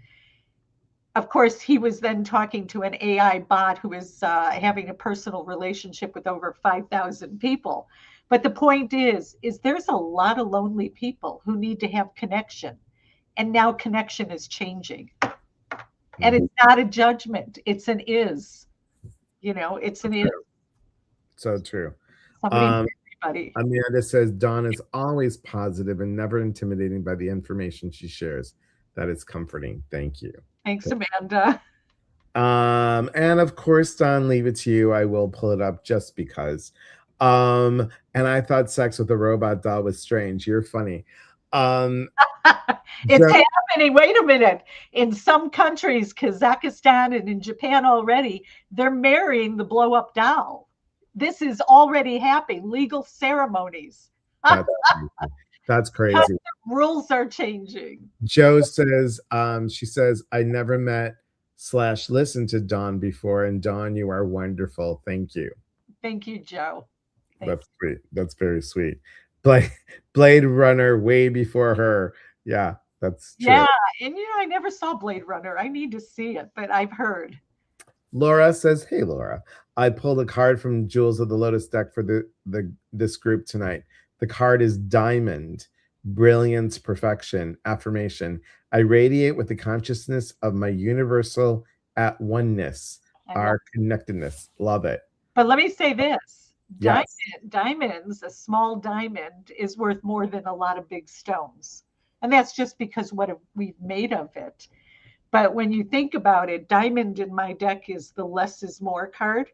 S2: of course, he was then talking to an AI bot who is having a personal relationship with over 5,000 people. But the point is there's a lot of lonely people who need to have connection. And now connection is changing. And it's not a judgment. It's an is. It's an is.
S1: So true.
S2: Somebody,
S1: Um,
S2: everybody.
S1: Amanda says Dawn is always positive and never intimidating by the information she shares. That is comforting. Thank you.
S2: Thanks, Amanda.
S1: And of course, Don, leave it to you. I will pull it up just because. And I thought sex with a robot doll was strange. You're funny.
S2: It's
S1: Joe,
S2: happening. Wait a minute. In some countries, Kazakhstan and in Japan already, they're marrying the blow up doll. This is already happening. Legal ceremonies.
S1: that's that's
S2: Because
S1: crazy.
S2: the rules are changing.
S1: Joe says, she says, I never met slash listened to Dawn before, and Dawn, you are wonderful. Thank you.
S2: Thank you, Joe.
S1: That's sweet. That's very sweet. Blade, Blade Runner way before her. Yeah, that's true.
S2: Yeah, and I never saw Blade Runner. I need to see it, but I've heard.
S1: Laura says, "Hey Laura, I pulled a card from Jewels of the Lotus deck for this group tonight. The card is Diamond, Brilliance, Perfection, Affirmation. I radiate with the consciousness of my universal at oneness, our connectedness. Love it."
S2: But let me say this.
S1: Yes.
S2: Diamonds, a small diamond is worth more than a lot of big stones. And that's just because what we've made of it. But when you think about it, diamond in my deck is the less is more card.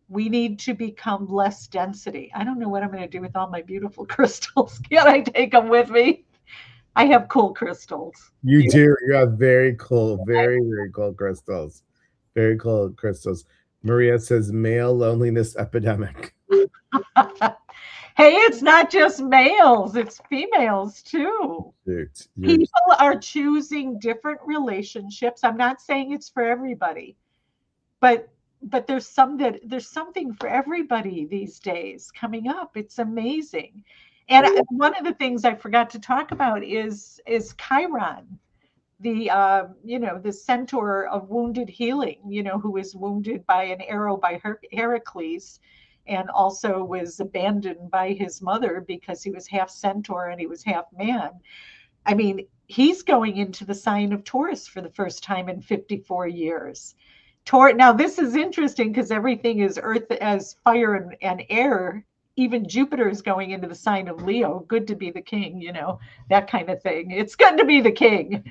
S2: We need to become less density. I don't know what I'm going to do with all my beautiful crystals. Can I take them with me? I have cool crystals.
S1: You do. You have very cool, very, very cool crystals. Very cool crystals. Maria says, male loneliness epidemic.
S2: Hey, it's not just males, it's females too. People are choosing different relationships. I'm not saying it's for everybody, but there's something for everybody these days coming up. It's amazing. And one of the things I forgot to talk about is Chiron, the the centaur of wounded healing, who was wounded by an arrow by Heracles, and also was abandoned by his mother because he was half centaur and he was half man. I mean, he's going into the sign of Taurus for the first time in 54 years. Now, this is interesting because everything is earth as fire and air. Even Jupiter is going into the sign of Leo. Good to be the king, that kind of thing. It's good to be the king.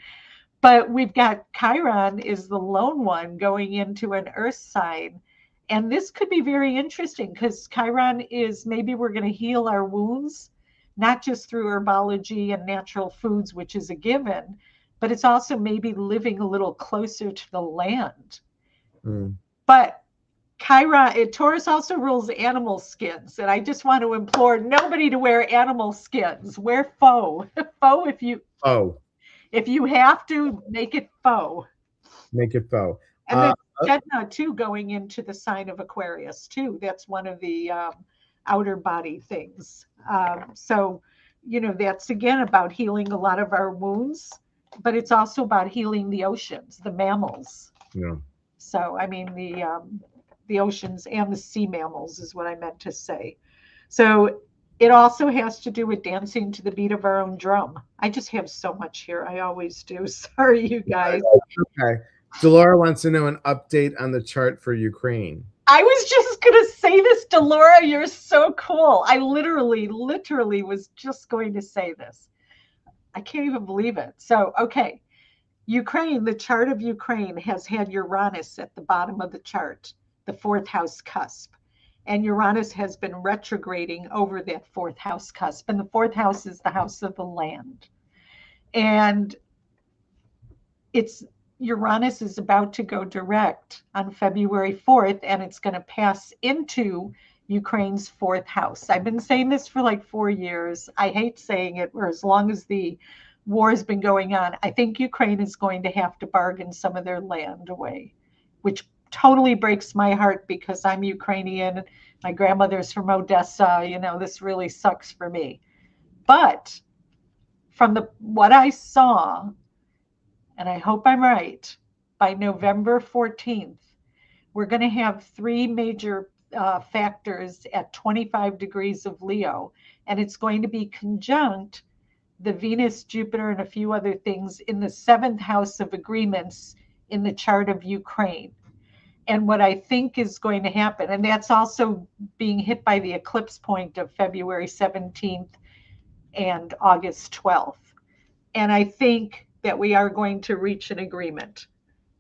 S2: But we've got Chiron is the lone one going into an earth sign. And this could be very interesting because Chiron is maybe we're going to heal our wounds, not just through herbology and natural foods, which is a given, but it's also maybe living a little closer to the land.
S1: Mm.
S2: But Chiron, Taurus also rules animal skins, and I just want to implore nobody to wear animal skins. Wear faux, faux
S1: Oh,
S2: if you have to, make it faux.
S1: make it faux.
S2: And then Sedna too, going into the sign of Aquarius too. That's one of the outer body things. So, that's again about healing a lot of our wounds, but it's also about healing the oceans, the mammals.
S1: Yeah.
S2: So, I mean, the oceans and the sea mammals is what I meant to say. So it also has to do with dancing to the beat of our own drum. I just have so much here. I always do. Sorry, you guys.
S1: Okay. Delora wants to know an update on the chart for Ukraine.
S2: I was just going to say this, Delora. You're so cool. I literally was just going to say this. I can't even believe it. So, okay. Ukraine, the chart of Ukraine has had Uranus at the bottom of the chart, the fourth house cusp. And Uranus has been retrograding over that fourth house cusp. And the fourth house is the house of the land. And Uranus is about to go direct on February 4th, and it's going to pass into Ukraine's fourth house. I've been saying this for like 4 years. I hate saying it, or as long as the war has been going on. I think Ukraine is going to have to bargain some of their land away, which totally breaks my heart because I'm Ukrainian. My grandmother's from Odessa. This really sucks for me. But from what I saw, and I hope I'm right, by November 14th, we're going to have 3 major factors at 25 degrees of Leo, and it's going to be conjunct the Venus, Jupiter, and a few other things in the 7th house of agreements in the chart of Ukraine. And what I think is going to happen, and that's also being hit by the eclipse point of February 17th and August 12th. And I think that we are going to reach an agreement.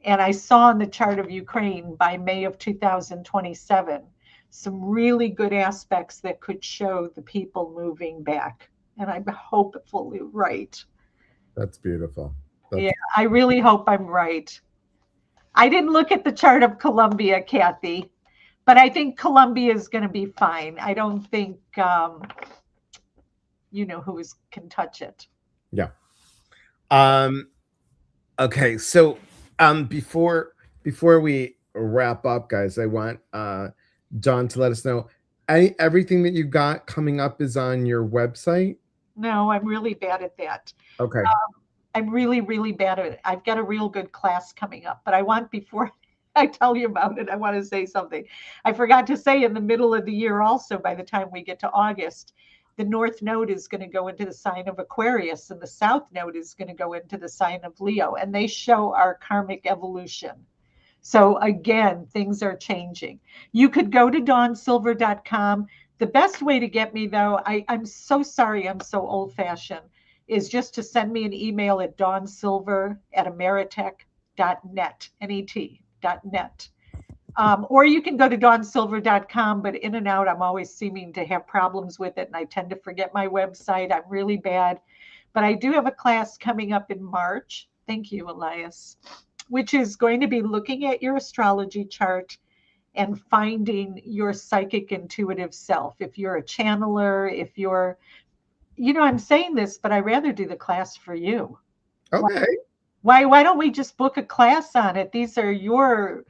S2: And I saw in the chart of Ukraine by May of 2027 some really good aspects that could show the people moving back. And I'm hopefully right.
S1: That's beautiful.
S2: Yeah, I really hope I'm right. I didn't look at the chart of Colombia, Kathy, but I think Colombia is going to be fine. I don't think who can touch it.
S1: Yeah. Okay, so before we wrap up, guys, I want Dawn to let us know everything that you got coming up is on your website.
S2: No, I'm really bad at that.
S1: Okay.
S2: I'm really, really bad at it. I've got a real good class coming up, but before I tell you about it, I want to say something. I forgot to say in the middle of the year also, by the time we get to August, the North Node is going to go into the sign of Aquarius, and the South Node is going to go into the sign of Leo, and they show our karmic evolution. So again, things are changing. You could go to dawnsilver.com. The best way to get me, though, I'm so sorry I'm so old-fashioned, is just to send me an email at dawnsilver@ameritech.net, net. Or you can go to dawnsilver.com, but in and out, I'm always seeming to have problems with it, and I tend to forget my website. I'm really bad. But I do have a class coming up in March. Thank you, Elias, which is going to be looking at your astrology chart and finding your psychic intuitive self. If you're a channeler, if you're, I'm saying this, but I'd rather do the class for you.
S1: Okay.
S2: Why don't we just book a class on it? These are your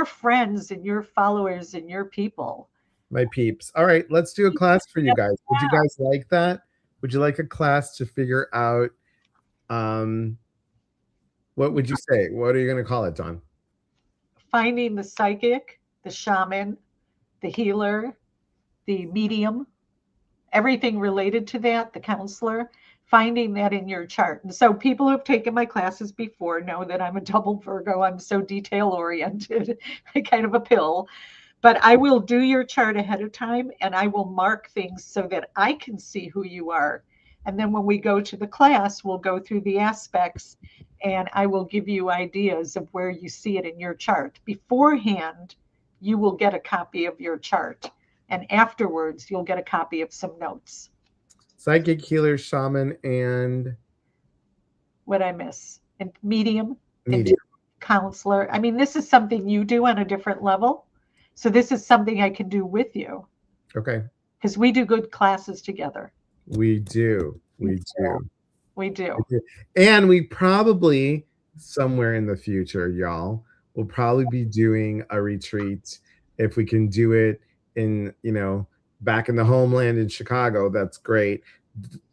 S2: friends and your followers and your people.
S1: My peeps. All right, let's do a class for you guys. Would you guys like that? Would you like a class to figure out what would you say? What are you going to call it, Dawn?
S2: Finding the psychic, the shaman, the healer, the medium, everything related to that, the counselor, finding that in your chart. And so people who have taken my classes before know that I'm a double Virgo. I'm so detail oriented, kind of a pill. But I will do your chart ahead of time, and I will mark things so that I can see who you are. And then when we go to the class, we'll go through the aspects and I will give you ideas of where you see it in your chart. Beforehand, you will get a copy of your chart. And afterwards, you'll get a copy of some notes.
S1: Psychic healer, shaman, and
S2: What I miss. And medium,
S1: media.
S2: intuitive counselor. I mean, this is something you do on a different level. So this is something I can do with you
S1: Okay.
S2: because we do good classes together.
S1: We do. We do.
S2: We do.
S1: And we probably, somewhere in the future, y'all, will probably be doing a retreat. If we can do it in, back in the homeland in Chicago, that's great.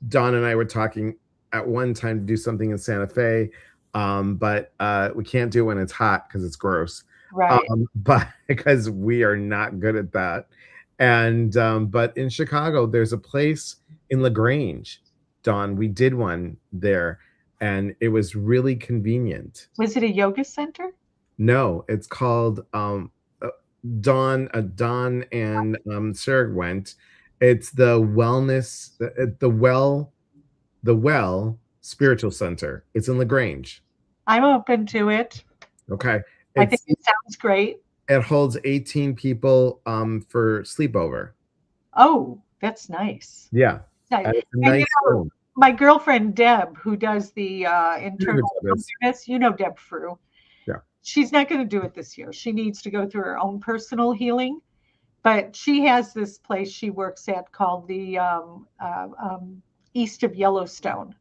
S1: Dawn and I were talking at one time to do something in Santa Fe, but we can't do it when it's hot because it's gross.
S2: Right.
S1: But because we are not good at that. And but in Chicago, there's a place in LaGrange. Dawn, we did one there, and it was really convenient.
S2: Was it a yoga center?
S1: No, it's called Dawn and Sarah went. It's the wellness, the Well Spiritual Center. It's in LaGrange.
S2: I'm open to it.
S1: Okay,
S2: I think it sounds great.
S1: it holds 18 people for sleepover.
S2: Oh, that's nice.
S1: Yeah,
S2: Nice.
S1: and it's a
S2: And
S1: nice room.
S2: my girlfriend Deb, who does the internal
S1: Deb is.
S2: awareness, Deb thru.
S1: Yeah.
S2: She's not going to do it this year. She needs to go through her own personal healing. But she has this place she works at called the East of Yellowstone.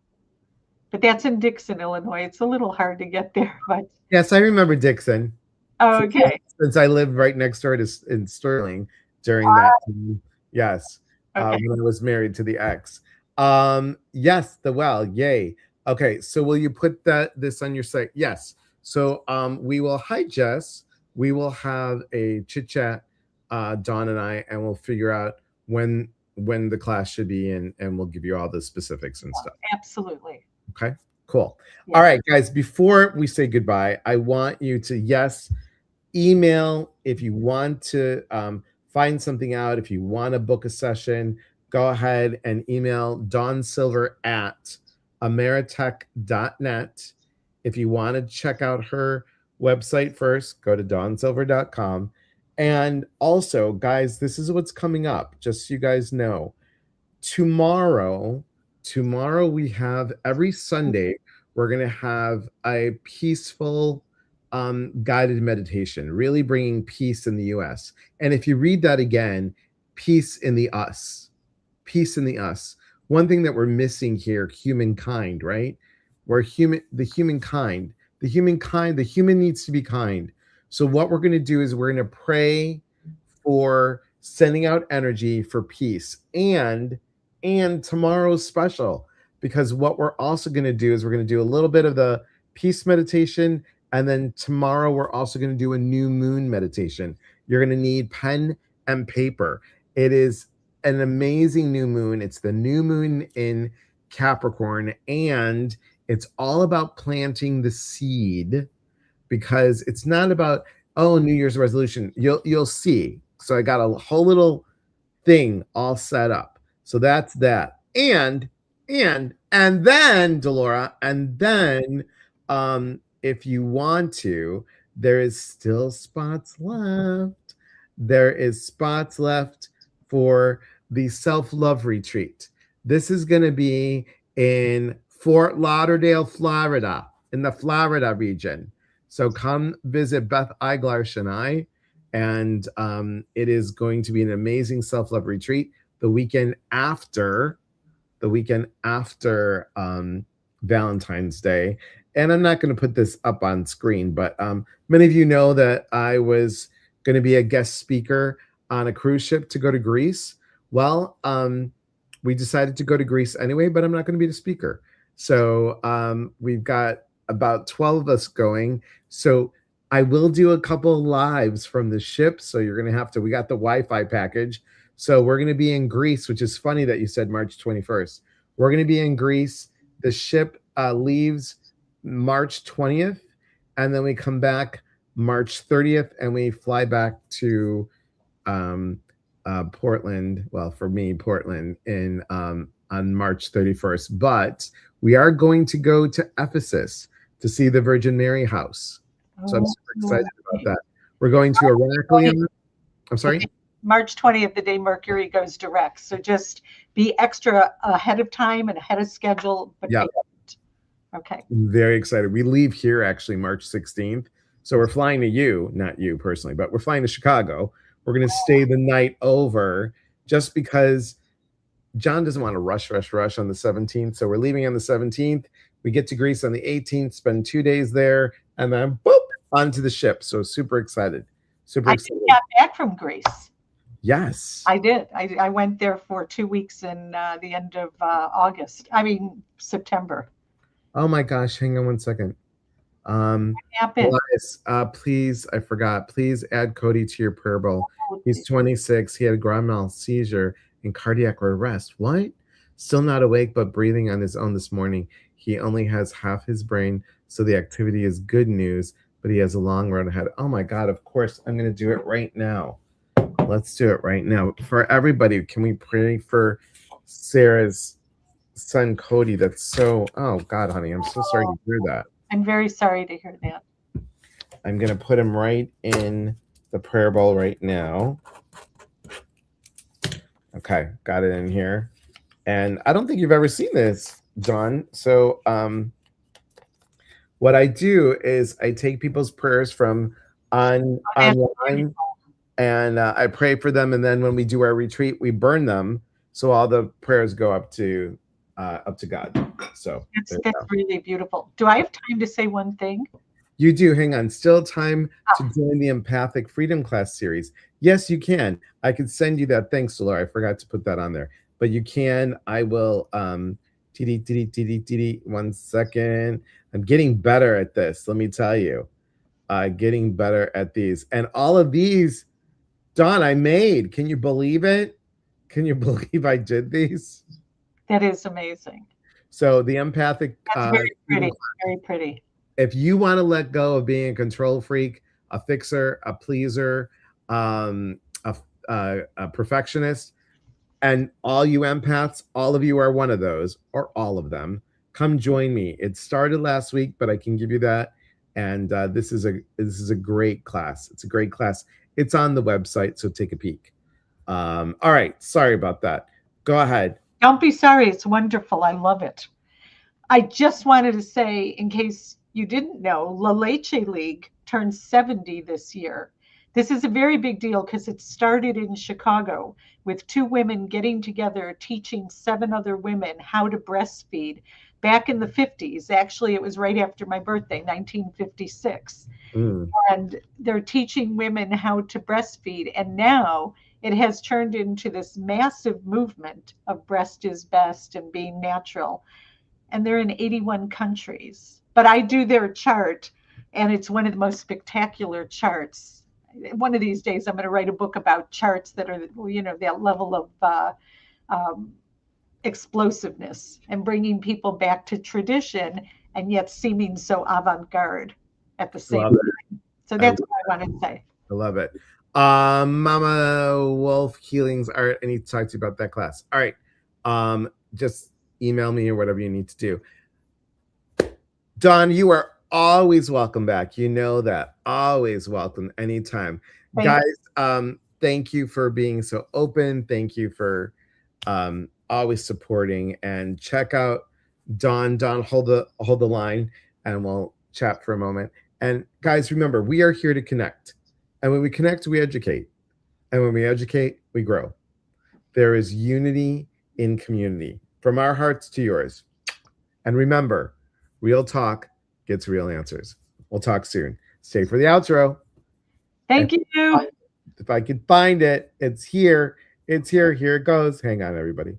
S2: But that's in Dixon, Illinois. It's a little hard to get there. But
S1: Yes, I remember Dixon.
S2: okay.
S1: Since I lived right next door to in Sterling during that time. Yes.
S2: Okay.
S1: When I was married to the ex. Yes, the Well, yay. Okay, so will you put this on your site? Yes. So we will, hi Jess, we will have a chit chat, Dawn and I, and we'll figure out when the class should be in, and we'll give you all the specifics and stuff.
S2: Absolutely.
S1: Okay, cool. Yeah. All right, guys, before we say goodbye, I want you to, yes, email if you want to find something out. If you want to book a session, go ahead and email dawnsilver@ameritech.net. If you want to check out her website first, go to dawnsilver.com. And also, guys, this is what's coming up, just so you guys know. Tomorrow we have, every Sunday, we're going to have a peaceful guided meditation, really bringing peace in the US. And if you read that again, peace in the us. Peace in the us. One thing that we're missing here, humankind, right? We're the human needs to be kind. So what we're going to do is we're going to pray for sending out energy for peace. And tomorrow's special, because what we're also going to do is we're going to do a little bit of the peace meditation, and then tomorrow we're also going to do a new moon meditation. You're going to need pen and paper. It is an amazing new moon. It's the new moon in Capricorn, and it's all about planting the seed, because it's not about, oh, New Year's resolution. You'll see. So I got a whole little thing all set up. So that's that. And then, Delora, and then if you want to, there is still spots left. There is spots left for the self-love retreat. This is going to be in Fort Lauderdale, Florida, in the Florida region. So come visit Beth Eiglarsh and I, and it is going to be an amazing self-love retreat the weekend after Valentine's Day. And I'm not going to put this up on screen, but many of you know that I was going to be a guest speaker on a cruise ship to go to Greece. Well, we decided to go to Greece anyway, but I'm not going to be the speaker. So we've got about 12 of us going. So I will do a couple of lives from the ship. So you're going to have to, we got the Wi-Fi package. So we're going to be in Greece, which is funny that you said March 21st. We're going to be in Greece. The ship leaves March 20th, and then we come back March 30th, and we fly back to Portland. Well, for me, Portland in on March 31st. But we are going to go to Ephesus to see the Virgin Mary house. So I'm
S2: Oh,
S1: super excited about that. We're going to Heraclion. I'm
S2: the
S1: sorry.
S2: day- March 20th, the day Mercury goes direct. So just be extra ahead of time and ahead of schedule, but
S1: Yeah,
S2: patient. Okay.
S1: I'm very excited. We leave here actually March 16th. So we're flying to you, not you personally, but we're flying to Chicago. We're going to stay the night over just because John doesn't want to rush on the 17th. So we're leaving on the 17th. We get to Greece on the 18th, spend 2 days there, and then boop, onto the ship. So super excited. Super
S2: I just
S1: excited.
S2: got back from Greece.
S1: Yes.
S2: I did. I went there for 2 weeks in the end of August. I mean, September.
S1: Oh my gosh, hang on one second.
S2: Happened.
S1: Elias, please, I forgot. Please add Cody to your prayer bowl. He's 26. He had a grand mal seizure and cardiac arrest. What? Still not awake, but breathing on his own this morning. He only has half his brain, so the activity is good news, but he has a long road ahead. Oh my God, of course. I'm going to do it right now. Let's do it right now. For everybody, can we pray for Sarah's son, Cody? That's so, oh God, honey, I'm so sorry to hear that.
S2: I'm very sorry to hear that.
S1: I'm going to put him right in the prayer bowl right now. Okay, got it in here. And I don't think you've ever seen this, John. So what I do is I take people's prayers from online and I pray for them. And then when we do our retreat, we burn them. So all the prayers go up to God. So
S2: That's really beautiful. Do I have time to say one thing?
S1: you do. Hang on. Still time to join the Empathic Freedom Class series. Yes, you can. I could send you that. Thanks, Laura. I forgot to put that on there. But you can. I will. One second. I'm getting better at this. Let me tell you. Getting better at these. And all of these, Dawn, I made. Can you believe it? Can you believe I did these?
S2: That is amazing.
S1: So the Empathic
S2: That's very pretty. Very pretty.
S1: if you want to let go of being a control freak, a fixer, a pleaser, a perfectionist, and all you empaths, all of you are one of those, or all of them, come join me. It started last week, but I can give you that. And this is a great class. It's a great class. It's on the website, so take a peek. All right, sorry about that. Go ahead.
S2: Don't be sorry. It's wonderful. I love it. I just wanted to say, in case you didn't know, La Leche League turns 70 this year. This is a very big deal because it started in Chicago with two women getting together, teaching seven other women how to breastfeed back in the 50s. Actually, it was right after my birthday, 1956.
S1: Mm.
S2: And they're teaching women how to breastfeed. And now it has turned into this massive movement of breast is best and being natural, and they're in 81 countries. But I do their chart, and it's one of the most spectacular charts. One of these days, I'm going to write a book about charts that are, that level of explosiveness and bringing people back to tradition and yet seeming so avant-garde at the same time. So that's what I want to say.
S1: I love it. Mama Wolf Healings Art. I need to talk to you about that class. All right. Just email me or whatever you need to do. Dawn, you are always welcome back. You know that. Always welcome anytime. Guys, thank you for being so open. Thank you for always supporting, and check out Dawn. Dawn, hold the line and we'll chat for a moment. And guys, remember, we are here to connect. And when we connect, we educate. And when we educate, we grow. There is unity in community, from our hearts to yours. And remember, real talk gets real answers. We'll talk soon. Stay for the outro.
S2: Thank you.
S1: If I can find it, it's here. It's here. Here it goes. Hang on, everybody.